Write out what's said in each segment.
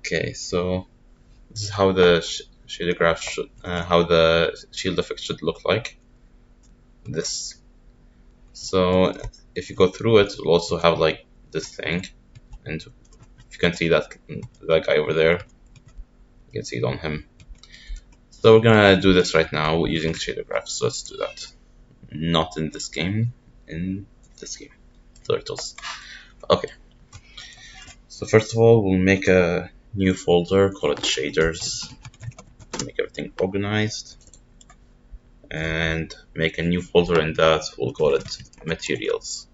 Okay, so this is how the shader graph should, how the shield effect should look like. This. So if you go through it, it'll also have like this thing, and if you can see that guy over there, you can see it on him. So we're gonna do this right now using shader graphs. So let's do that. Not in this game, in this game, Turtles. Okay. So first of all, we'll make a new folder, call it shaders, make everything organized, and make a new folder in that, we'll call it materials.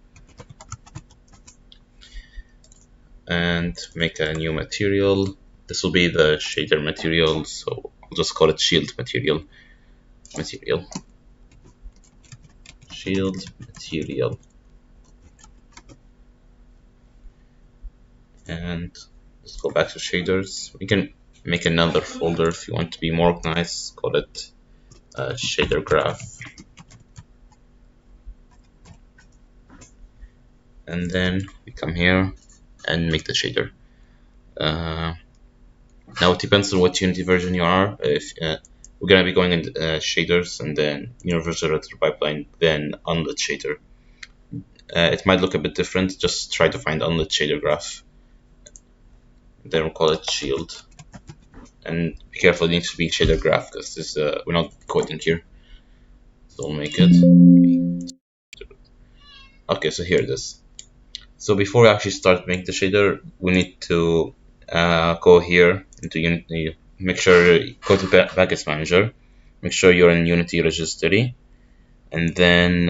And make a new material. This will be the shader material, so I'll just call it shield material. Shield material. And let's go back to shaders. We can make another folder if you want to be more organized, call it shader graph. And then we come here and make the shader. Now it depends on what Unity version you are. If we're gonna be going in shaders and then Universal Editor Pipeline, then unlit shader. It might look a bit different. Just try to find unlit shader graph. Then we'll call it shield. And be careful, it needs to be shader graph because this we're not coding here. So we'll make it. Okay, so here it is. So before we actually start making the shader, we need to go here into Unity. Make sure go to Package Manager. Make sure you're in Unity registry, and then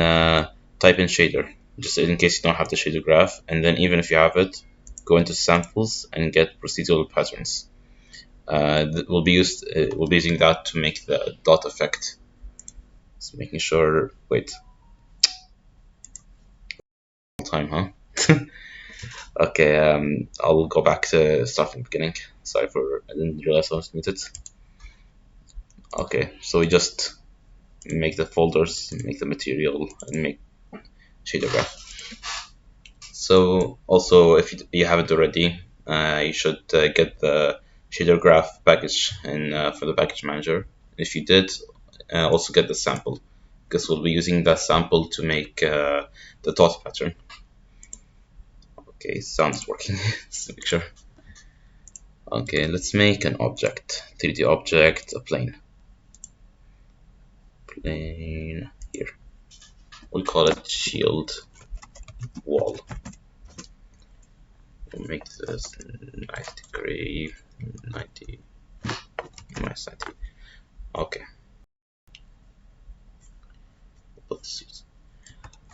type in shader, just in case you don't have the shader graph. And then even if you have it, go into samples and get procedural patterns. We'll be using that to make the dot effect. So making sure. Wait. Time, huh? Okay, I'll go back to start from the beginning. Sorry I didn't realize I was muted. Okay, so we just make the folders, make the material, and make shader graph. So also, if you haven't already, you should get the shader graph package for the package manager. If you did, also get the sample, because we'll be using that sample to make the dot pattern. Okay, sounds working. Let's make sure. Okay, let's make an object, 3D object, a plane. Plane here. We'll call it shield wall. We'll make this 90 degree, 90, minus 90. Okay.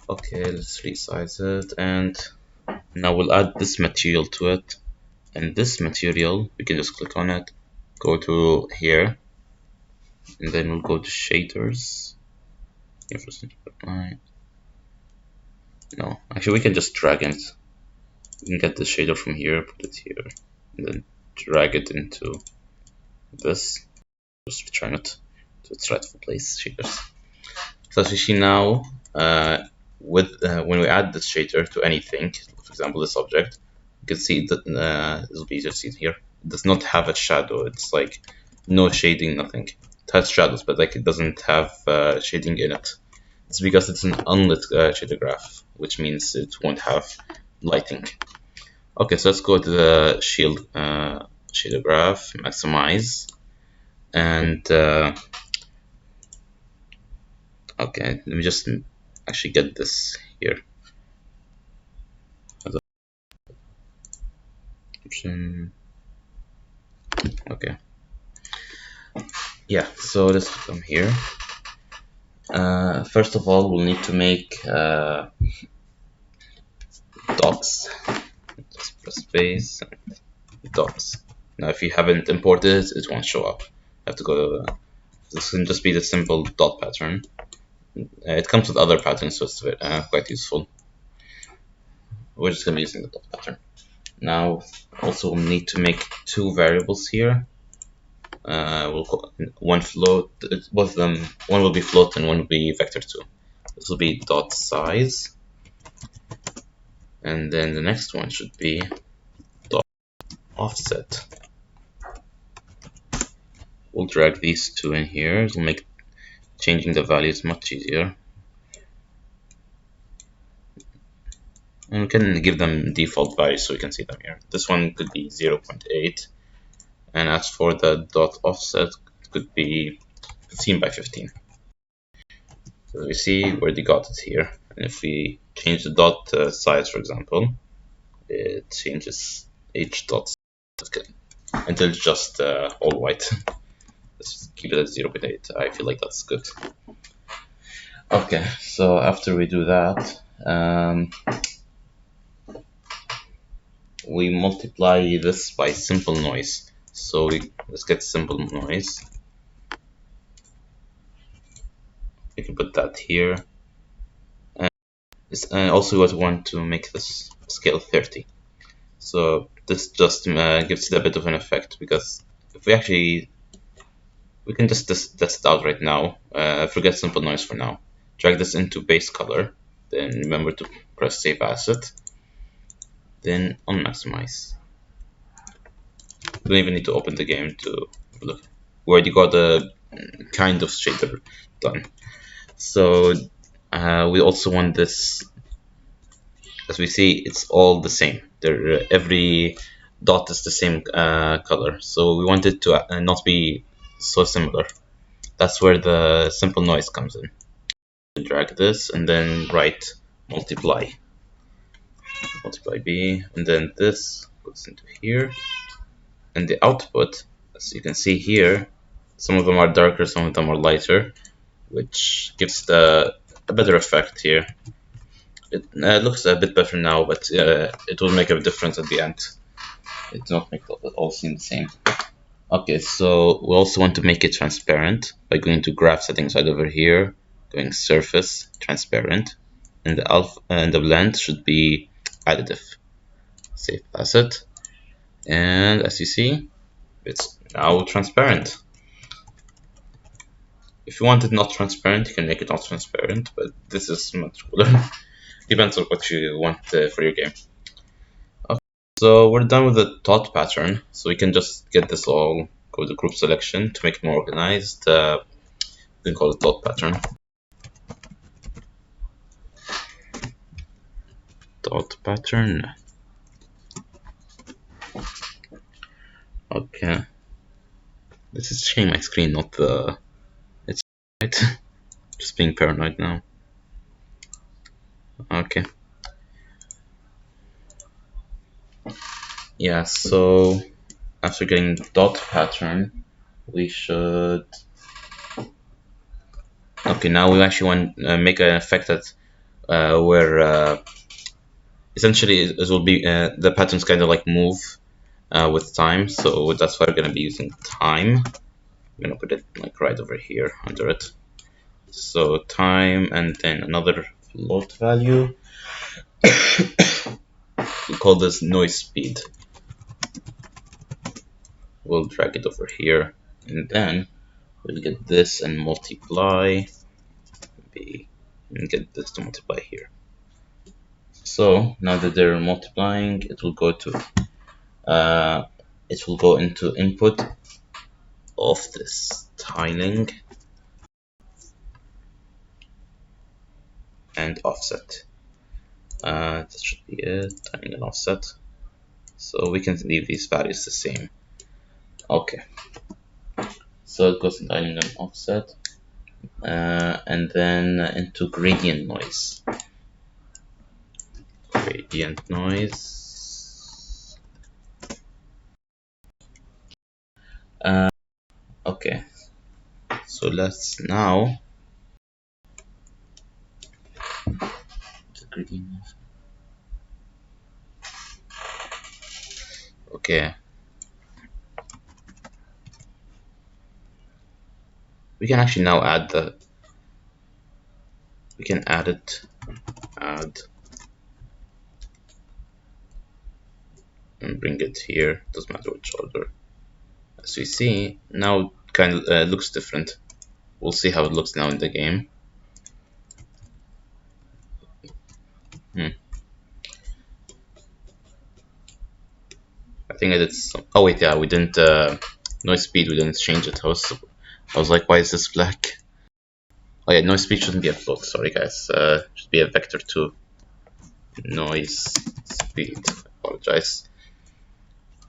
Okay, let's resize it, and now we'll add this material to it. And this material, we can just click on it, go to here, and then we'll go to shaders. No, actually we can just drag it. We can get the shader from here, put it here, and then drag it into this. Just return it to its rightful place, shaders. So as you see now, when we add this shader to anything, for example this object, you can see that this will be easier to see here. It does not have a shadow. It's like no shading, nothing. It has shadows, but like it doesn't have shading in it. It's because it's an unlit shader graph, which means it won't have lighting. Okay, so let's go to the shield shader graph, maximize, and okay, let me just actually get this here. Okay. Yeah, so let's come here. First of all, we'll need to make docs. Just press space and docs. Now, if you haven't imported it, it won't show up. You have to go. This can just be the simple dot pattern. It comes with other patterns, so it's quite useful. We're just gonna be using the dot pattern. Now, also we'll need to make two variables here. We'll call one float. Both of them, one will be float and one will be vector2. This will be dot size, and then the next one should be dot offset. We'll drag these two in here. It'll make changing the values much easier. And we can give them default values so we can see them here. This one could be 0.8. And as for the dot offset, it could be 15 by 15. So we see where they got it here. And if we change the dot size, for example, it changes each dot until it's just all white. Let's just keep it at 0.8. I feel like that's good. Okay, so after we do that, we multiply this by simple noise. So let's get simple noise. We can put that here. And also we want to make this scale 30. So this just gives it a bit of an effect, because if we can just test it out right now. Forget simple noise for now. Drag this into base color. Then remember to press save asset. Then unmaximize. You don't even need to open the game to look. We already got a kind of shader done. So we also want this. As we see, it's all the same. Every dot is the same color. So we want it to not be so similar. That's where the simple noise comes in. Drag this and then write multiply b, and then this goes into here, and the output, as you can see here, some of them are darker, some of them are lighter, which gives a better effect here. It looks a bit better now, but it will make a difference at the end. It does not make it all seem the same. Okay, so we also want to make it transparent by going to graph settings right over here, going surface transparent, and the alpha and the blend should be additive. Save asset, and as you see, it's now transparent. If you want it not transparent, you can make it not transparent, but this is much cooler. Depends on what you want for your game. Okay, so we're done with the dot pattern, so we can just get this all, go to group selection to make it more organized. We can call it dot pattern. Dot pattern. Okay. This is sharing my screen, not the. It's right. Just being paranoid now. Okay. Yeah, so after getting dot pattern, we should. Okay, now we actually want to make an effect that where essentially it will be the patterns kind of like move with time. So that's why we're going to be using time. I'm going to put it like right over here under it. So time, and then another float value. We call this noise speed. We'll drag it over here, and then we'll get this and multiply b, and get this to multiply here. So now that they're multiplying, it will go into input of this tiling and offset. That should be it, tiling and offset. So we can leave these values the same. Okay. So it goes in tiling and offset, and then into gradient noise. Gradient noise. Okay. So let's now okay. We can actually now add we can add it, add, and bring it here. Doesn't matter which order. As we see, now it kind of looks different. We'll see how it looks now in the game. I think I did some. Oh wait, yeah, we didn't Noise speed, we didn't change it. I was like, why is this black? Oh yeah, noise speed shouldn't be a float. Sorry guys, should be a vector 2. Noise speed. Apologize.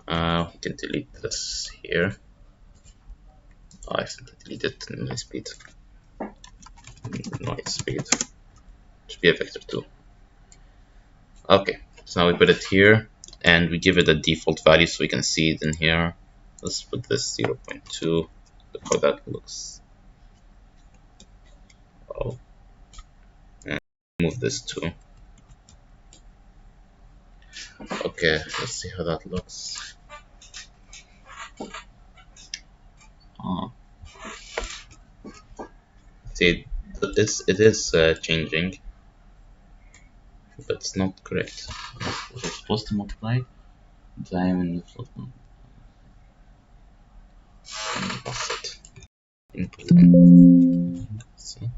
We can delete this here. Oh, I accidentally deleted noise speed. Noise speed should be a vector 2. Okay, so now we put it here and we give it a default value so we can see it in here. Let's put this 0.2. Look how that looks. Oh, and move this too. Okay, let's see how that looks. Oh. See, it is changing, but it's not correct. We're supposed to multiply diamond float offset input in. See.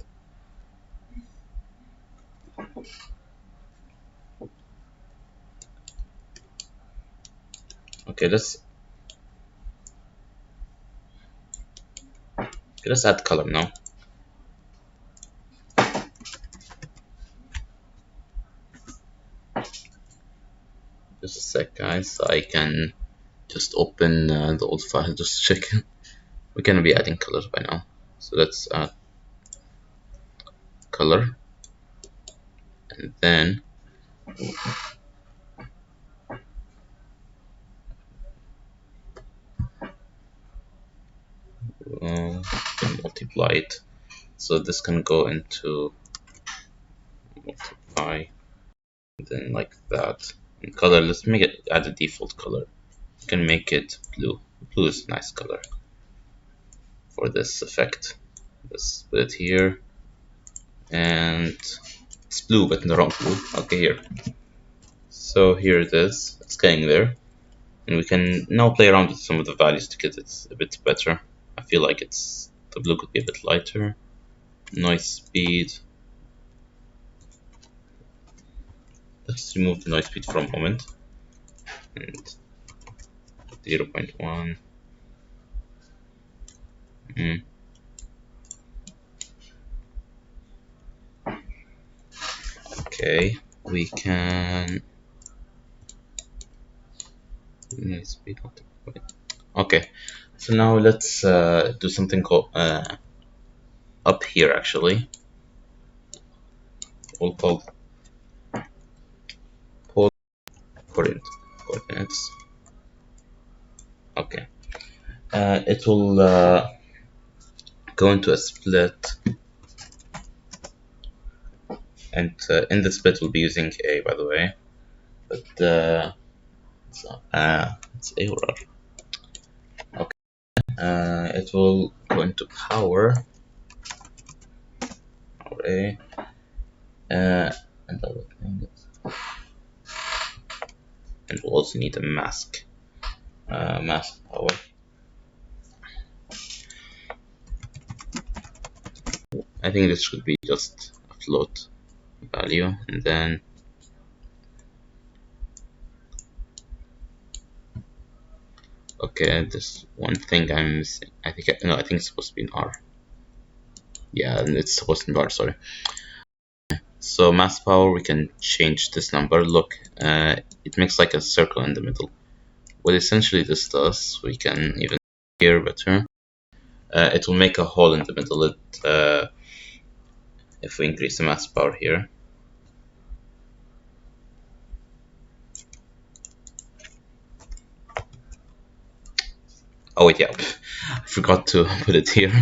Okay, let's add color now. Just a sec, guys. I can just open the old file, just check. We're gonna be adding colors by now. So let's add color, and then multiply it. So this can go into multiply, and then like that. And color, let's make it add a default color. You can make it blue. Blue is a nice color for this effect. Let's put it here, and it's blue, but in the wrong blue. Okay, here. So here it is. It's getting there, and we can now play around with some of the values to get it a bit better. I feel like the blue could be a bit lighter. Noise speed. Let's remove the noise speed for a moment. And 0.1. Okay, we can. Noise speed. Okay, so now let's do something called up here actually. We'll call pole coordinates. Okay, it will go into a split, and in the split we'll be using A, by the way, but it's A or R. Okay, it will go into power A, and other things, and we'll also need a mask power. I think this should be just a float value, and then okay, this one thing I'm missing. I think it's supposed to be an R. Yeah, it's supposed to be R. Sorry. So mass power, we can change this number. Look, it makes like a circle in the middle. What essentially this does, we can even hear better. It will make a hole in the middle. If we increase the mass power here. Oh wait, yeah, I forgot to put it here.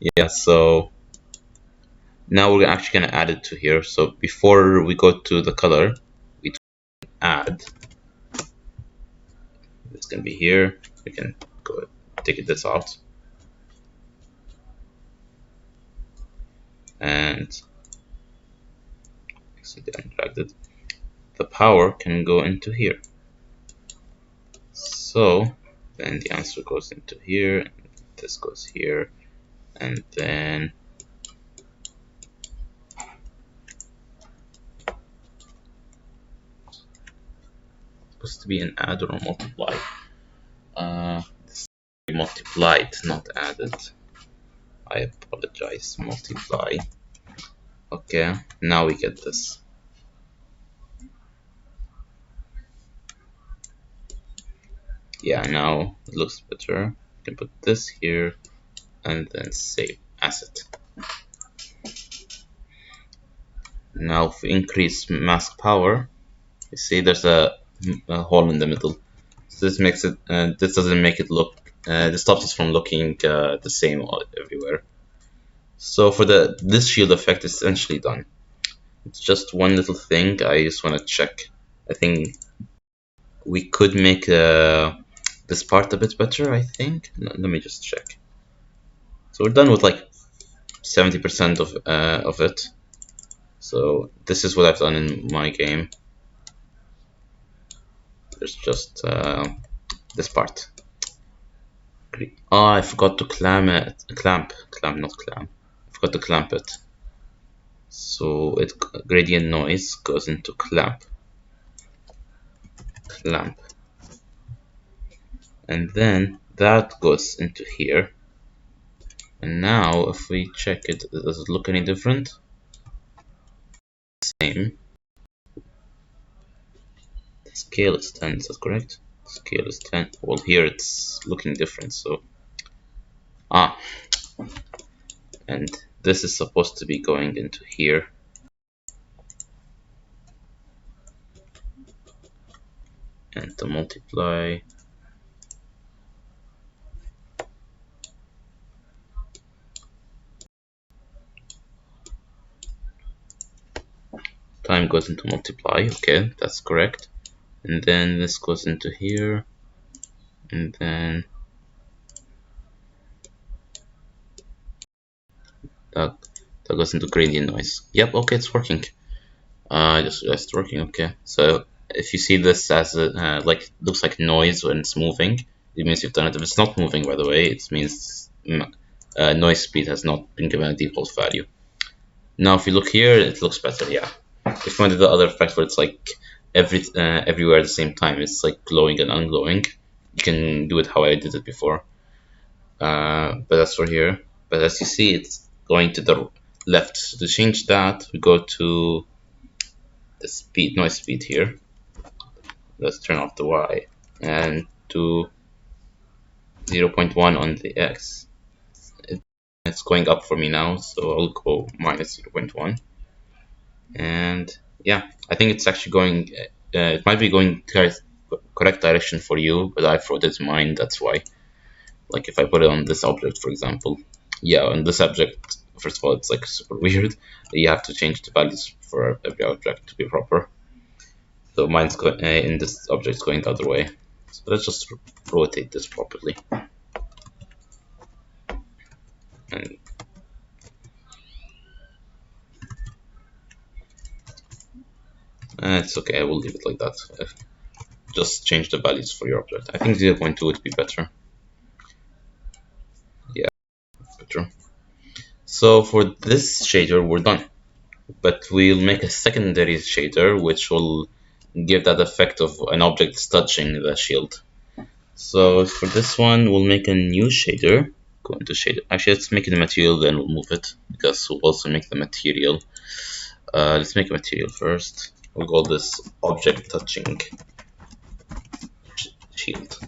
Yeah, so now we're actually gonna add it to here. So before we go to the color, we add. It's gonna be here. We can go take this out, and accidentally dragged it. The power can go into here. So then the answer goes into here, and this goes here, and then it's supposed to be an add or a multiply. multiplied, not added. I apologize. Multiply. Okay, now we get this. Yeah, now it looks better. You can put this here and then save asset. Now if we increase mask power, you see there's a hole in the middle. So this makes it. This doesn't make it look. This stops us from looking the same everywhere. So for this shield effect is essentially done. It's just one little thing I just want to check. I think we could make this part a bit better, I think. Let me just check. So we're done with like 70% of it. So this is what I've done in my game. There's just this part. Oh, I forgot to clamp, not clamp. I forgot to clamp it. So gradient noise goes into clamp, and then that goes into here. And now if we check it, does it look any different? Same. The scale is 10, is that correct? The scale is 10. Well, here it's looking different, so and this is supposed to be going into here. And to multiply. Time goes into multiply, okay, that's correct. And then this goes into here, and then that goes into gradient noise. Yep, okay, it's working. It's working, okay. So if you see this as a, like, looks like noise when it's moving, it means you've done it. If it's not moving, by the way, it means noise speed has not been given a default value. Now if you look here, it looks better, yeah. If you want to do the other effect where it's like everywhere at the same time, it's like glowing and unglowing, you can do it how I did it before. But that's for here. But as you see, it's going to the left. So to change that, we go to the speed, noise speed here. Let's turn off the Y and do 0.1 on the X. It's going up for me now, so I'll go minus 0.1. And yeah, I think it's actually going, it might be going correct direction for you, but I wrote it in mine, that's why. Like if I put it on this object, for example, yeah, on this object, first of all, it's like super weird. You have to change the values for every object to be proper. So mine's in this object going the other way. So let's just rotate this properly. And it's okay, I will leave it like that. Just change the values for your object. I think 0.2 would be better. Yeah, better. So for this shader, we're done. But we'll make a secondary shader which will give that effect of an object touching the shield. So for this one, we'll make a new shader. Go into shader. Actually, let's make it a material, then we'll move it because we'll also make the material. Let's make a material first. We'll call this object touching shield,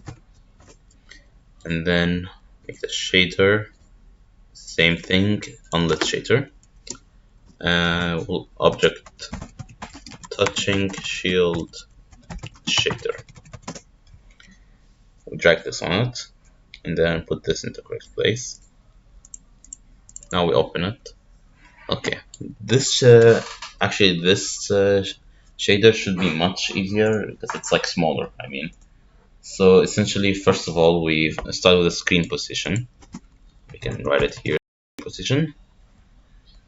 and then make the shader. Same thing, unlit shader. We'll object touching shield shader. We'll drag this on it, and then put this into the correct place. Now we open it. Okay, this actually this shader should be much easier because it's like smaller. I mean, so essentially, first of all, we start with the screen position. We can write it here, position,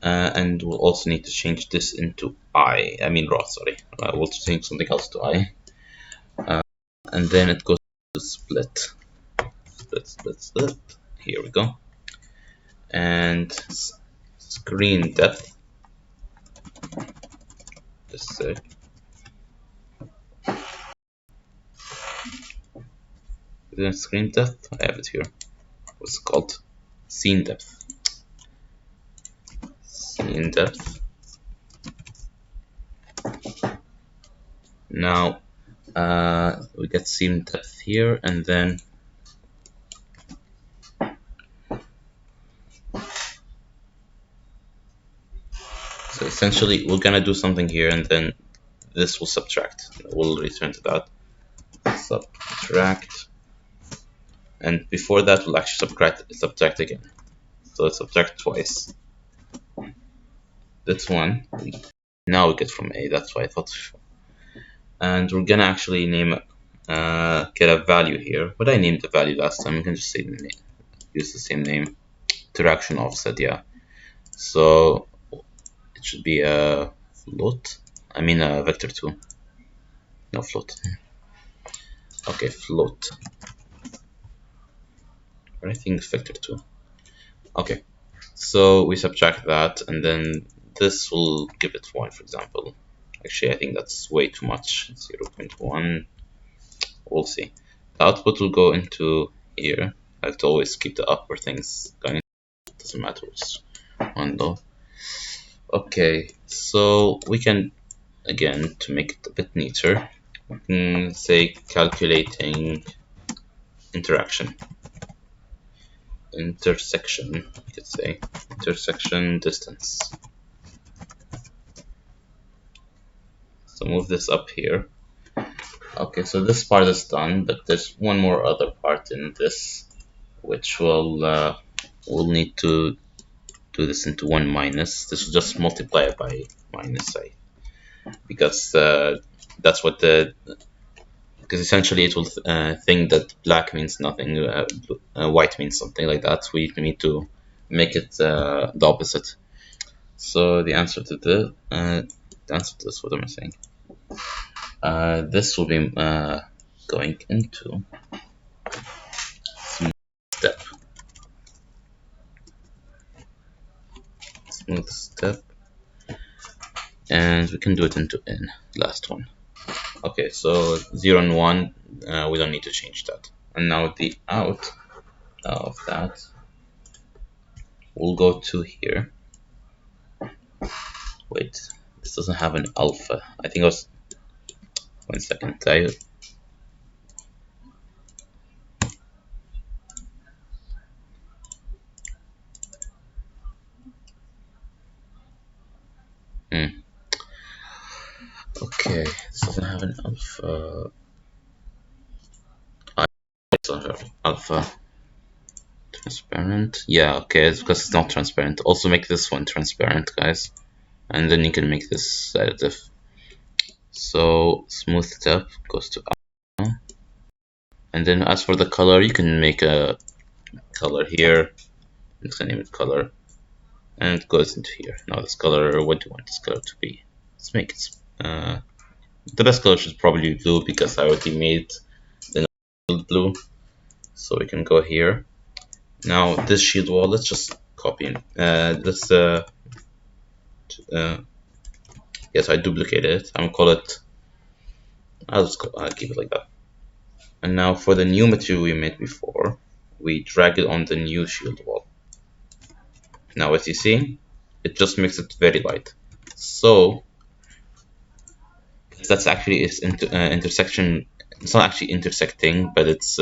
and we'll also need to change this into I mean raw. Sorry, we'll change something else to I, and then it goes to split. Split. Here we go. And screen depth. Just a sec. Then screen depth. I have it here. what's it called? Scene depth. Scene depth. Now we get scene depth here, and then so essentially we're gonna do something here, and then this will subtract. We'll return to that. Subtract, and before that we'll actually subtract again. So let's subtract twice. That's one. Now we get from A. That's why I thought. And we're gonna actually name get a value here. But I named the value last time. We can just say the name. Use the same name. Interaction offset, yeah. So it should be a float. I mean a vector2. No, float. Okay, float. I think it's vector2. Okay, so we subtract that, and then this will give it 1, for example. Actually, I think that's way too much. 0.1. We'll see. The output will go into here. I have to always keep the upper things going. Doesn't matter which one though. Okay, so we can, again, to make it a bit neater, say calculating intersection, you could say intersection distance. So move this up here. Okay, so this part is done, but there's one more other part in this, which we'll need to do this into 1 minus. This will just multiply it by minus I, because that's what because essentially it will think that black means nothing, white means something like that. We need to make it the opposite. So the answer to this, what am I saying? This will be going into smooth step, and we can do it into n, last one. Okay, so 0 and 1, we don't need to change that. And now the out of that will go to here. Wait, this doesn't have an alpha. I think it was, 1 second. Okay, this doesn't have an alpha. Alpha transparent. Yeah, okay, it's because it's not transparent. Also make this one transparent, guys, and then you can make this additive. So smooth step goes to alpha, and then as for the color, you can make a color here. I'm just gonna name it color, and it goes into here. Now this color, what do you want this color to be? Let's make it. The best color should probably be blue, because I already made the blue. So we can go here. Now this shield wall, let's just copy it. Yes, I duplicated it. I'm gonna call it. I'll keep it like that. And now for the new material we made before, we drag it on the new shield wall. Now as you see, it just makes it very light. So that's actually its intersection. It's not actually intersecting, but it's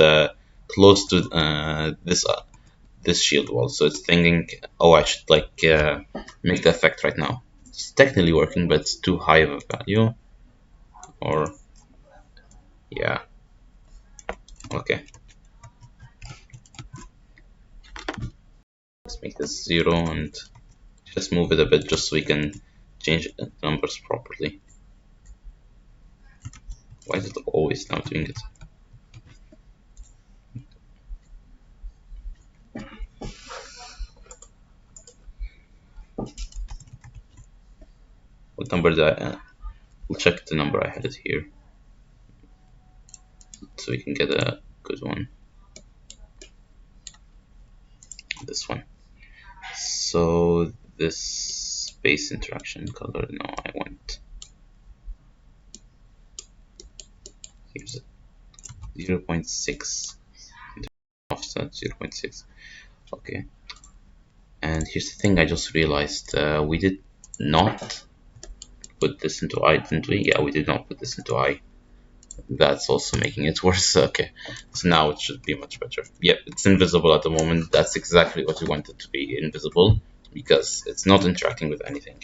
close to this shield wall. So it's thinking, oh, I should like make the effect right now. It's technically working, but it's too high of a value. Or yeah, okay. Let's make this 0 and just move it a bit, just so we can change the numbers properly. Why is it always now doing it? What number did I? We'll check the number I had it here, so we can get a good one. This one. So this space interaction color. No, I want. Here's 0.6 offset. not 0.6. Okay. And here's the thing I just realized. We did not put this into I, didn't we? Yeah, we did not put this into I. That's also making it worse. Okay, so now it should be much better. Yep, it's invisible at the moment. That's exactly what we want it to be, invisible, because it's not interacting with anything.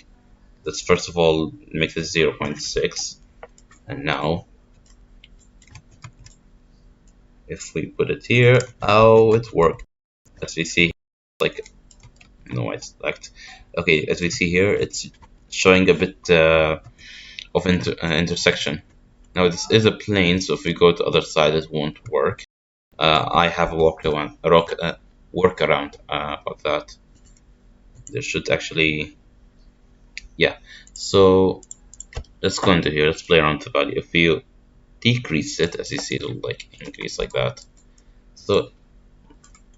Let's first of all make this 0.6, and now if we put it here, oh, it worked. As we see, like, no, I select. Okay, as we see here, it's showing a bit of intersection. Now this is a plane, so if we go to the other side, it won't work. I have a workaround about that. There should actually, yeah. So let's go into here. Let's play around with the value. If you decrease it, as you see, it'll like increase like that. So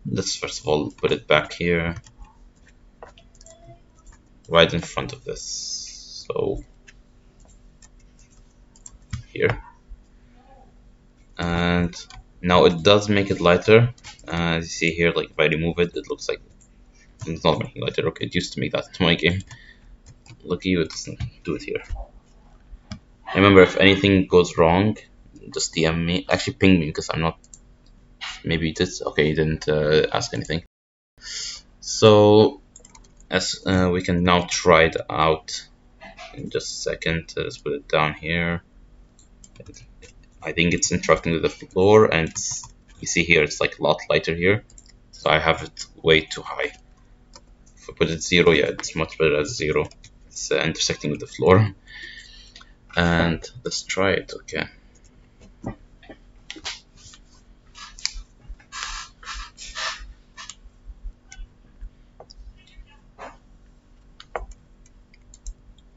let's first of all put it back here, right in front of this. So here, and now it does make it lighter. As you see here, like if I remove it, it looks like it's not making lighter. Okay, it used to make that in my game. Lucky you, it doesn't do it here. Remember, if anything goes wrong, just DM me. Actually, ping me because I'm not. Maybe you did. Okay, you didn't ask anything. So, as we can now try it out in just a second. Let's put it down here. I think it's interacting with the floor, and you see here it's like a lot lighter here. So I have it way too high. If I put it 0, yeah, it's much better as 0. It's intersecting with the floor. And let's try it. Okay.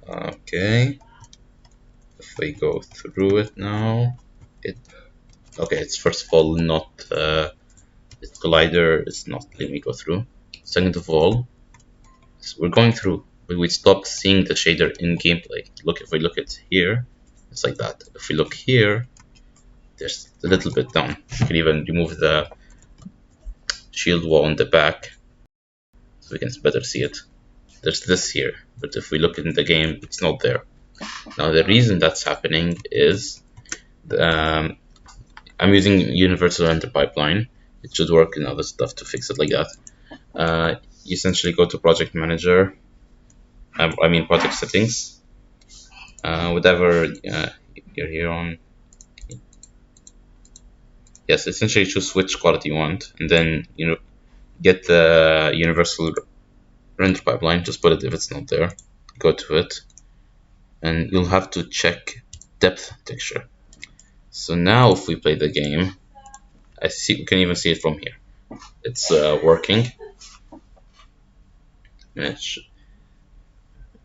Okay, if we go through it now, okay, it's first of all not it's collider, it's not letting me go through. Second of all, we're going through, but we stopped seeing the shader in gameplay. Look, if we look at here, it's like that. If we look here, there's a little bit down. You can even remove the shield wall on the back so we can better see it. There's this here, but if we look in the game, it's not there. Now the reason that's happening is I'm using Universal Render Pipeline. It should work in other stuff to fix it like that. You essentially go to Project Manager, I mean Project Settings, whatever you're here on. Yes, essentially choose which quality you want, and then get the Universal Render Pipeline. Just put it if it's not there. Go to it, and you'll have to check depth texture. So now if we play the game, we can even see it from here. It's working.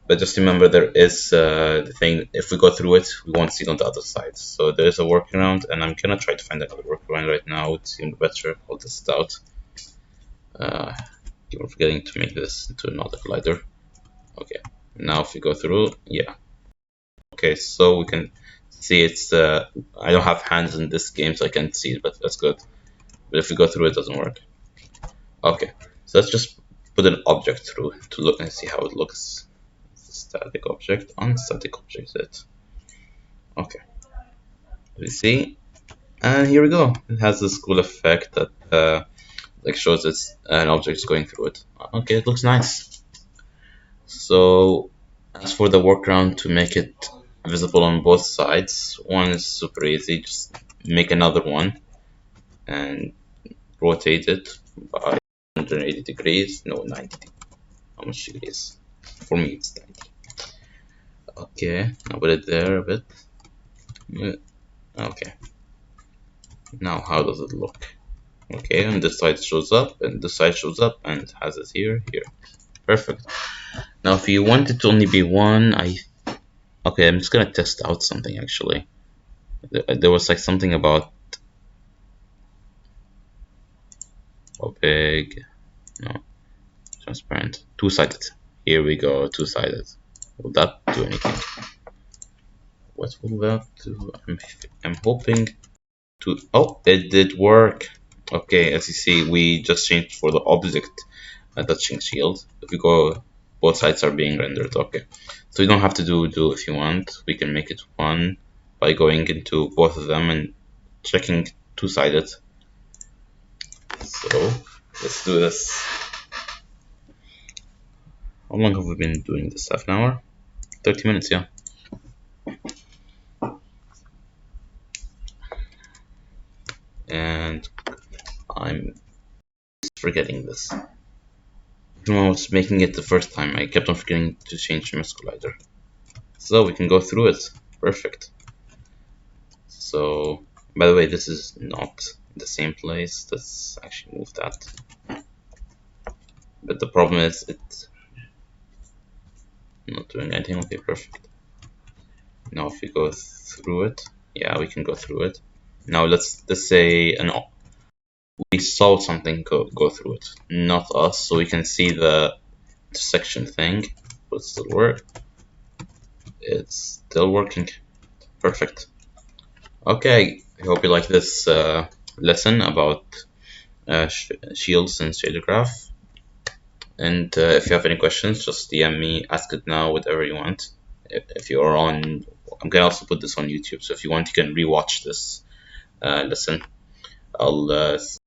But just remember, there is the thing, if we go through it, we won't see it on the other side. So there is a workaround, and I'm gonna try to find another workaround right now. It's even better. I'll test it out. Keep on forgetting to make this into another collider. Okay, now if we go through, yeah. Okay, so we can see it's I don't have hands in this game, so I can't see it, but that's good. But if we go through, it doesn't work. Okay, so let's just put an object through to look and see how it looks. Static object on static object it. Okay, we see, and here we go. It has this cool effect that like shows it's an object is going through it. Okay, it looks nice. So as for the workaround to make it visible on both sides, one is super easy. Just make another one and rotate it by 180 degrees. No, 90. How much degrees? For me, it's 90. Okay, I'll put it there a bit. Okay. Now, how does it look? Okay, and this side shows up, and this side shows up, and it has it here. Perfect. Now, if you want it to only be one, okay, I'm just gonna test out something actually. There was like something about big, no, transparent, two-sided. Here we go, two-sided. Will that do anything? What will that do? I'm hoping to. Oh, it did work. Okay, as you see, we just changed for the object touching shield. If we go, both sides are being rendered. Okay, so you don't have to do if you want. We can make it one by going into both of them and checking two-sided. So let's do this. How long have we been doing this? Half an hour? 30 minutes, yeah. And I'm forgetting this. Even when I was making it the first time, I kept on forgetting to change the mesh collider. So we can go through it. Perfect. So, by the way, this is not the same place. Let's actually move that. But the problem is it's not doing anything. Okay, perfect. Now if we go through it, yeah, we can go through it. Now let's say we saw something go through it, not us, so we can see the section thing. Will it still work? It's still working. Perfect. Okay, I hope you like this lesson about shields and shader graph. And if you have any questions, just DM me, ask it now, whatever you want. If you're on, I'm gonna also put this on YouTube, so if you want, you can rewatch this lesson. I'll